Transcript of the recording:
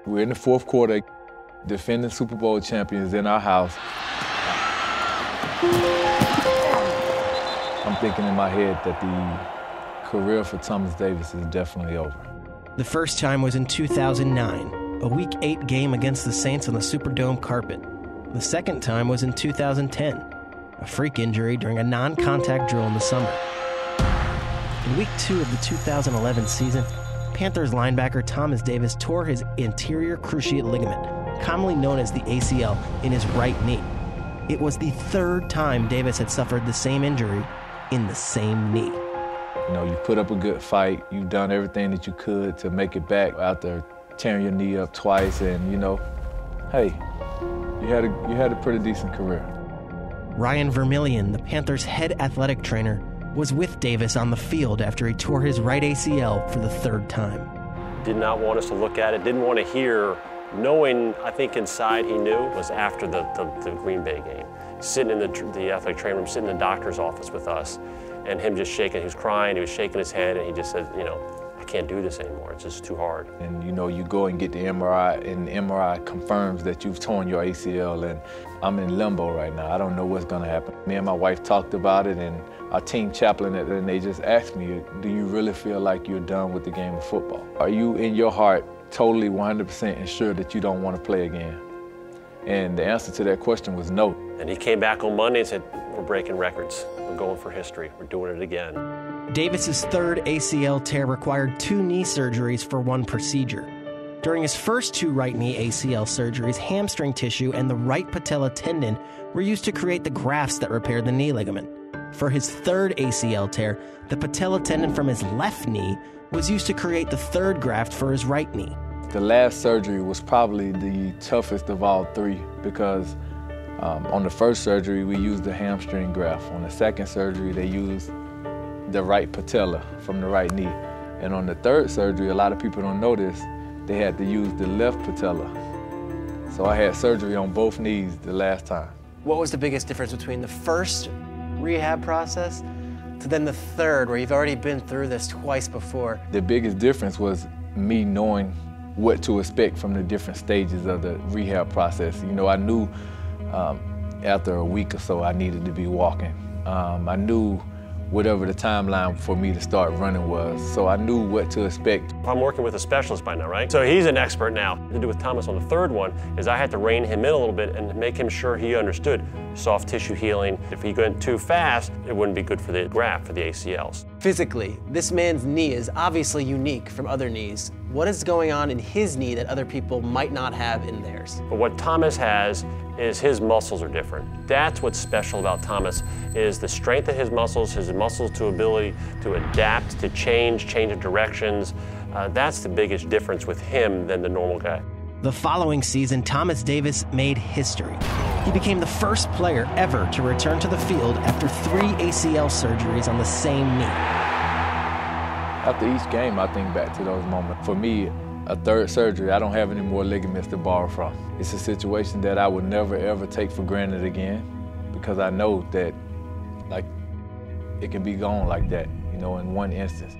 We're in the fourth quarter, defending Super Bowl champions in our house. I'm thinking in my head that the career for Thomas Davis is definitely over. The first time was in 2009, a Week 8 game against the Saints on the Superdome carpet. The second time was in 2010, a freak injury during a non-contact drill in the summer. In Week 2 of the 2011 season, Panthers linebacker Thomas Davis tore his anterior cruciate ligament, commonly known as the ACL, in his right knee. It was the third time Davis had suffered the same injury in the same knee. You know, you put up a good fight, you've done everything that you could to make it back after tearing your knee up twice, and you know, hey, you had a pretty decent career. Ryan Vermillion, the Panthers' head athletic trainer, was with Davis on the field after he tore his right ACL for the third time. Did not want us to look at it, didn't want to hear, knowing, I think inside he knew, was after the Green Bay game. Sitting in the athletic training room, sitting in the doctor's office with us, and him just shaking, he was crying, he was shaking his head, and he just said, you know, I can't do this anymore, it's just too hard. And you know, you go and get the MRI, and the MRI confirms that you've torn your ACL, and I'm in limbo right now. I don't know what's gonna happen. Me and my wife talked about it, and our team chaplain, and they just asked me, do you really feel like you're done with the game of football? Are you in your heart totally 100% ensured that you don't want to play again? And the answer to that question was no. And he came back on Monday and said, we're breaking records. We're going for history. We're doing it again. Davis's third ACL tear required 2 knee surgeries for 1 procedure. During his first 2 right knee ACL surgeries, hamstring tissue and the right patella tendon were used to create the grafts that repaired the knee ligament. For his third ACL tear, the patella tendon from his left knee was used to create the third graft for his right knee. The last surgery was probably the toughest of all 3 because on the first surgery, we used the hamstring graft. On the second surgery, they used the right patella from the right knee. And on the third surgery, a lot of people don't know this, they had to use the left patella. So I had surgery on both knees the last time. What was the biggest difference between the first rehab process to then the third, where you've already been through this twice before? The biggest difference was me knowing what to expect from the different stages of the rehab process. You know, I knew after a week or so I needed to be walking. I knew whatever the timeline for me to start running was, so I knew what to expect. I'm working with a specialist by now, right? So he's an expert now. To do with Thomas on the third one is I had to rein him in a little bit and make him sure he understood soft tissue healing. If he went too fast, it wouldn't be good for the graft, for the ACLs. Physically, this man's knee is obviously unique from other knees. What is going on in his knee that other people might not have in theirs? But what Thomas has is his muscles are different. That's what's special about Thomas, is the strength of his muscles to ability to adapt, to change of directions. That's the biggest difference with him than the normal guy. The following season, Thomas Davis made history. He became the first player ever to return to the field after 3 ACL surgeries on the same knee. After each game, I think back to those moments. For me, a third surgery, I don't have any more ligaments to borrow from. It's a situation that I would never ever take for granted again, because I know that, like, it can be gone like that, you know, in one instance.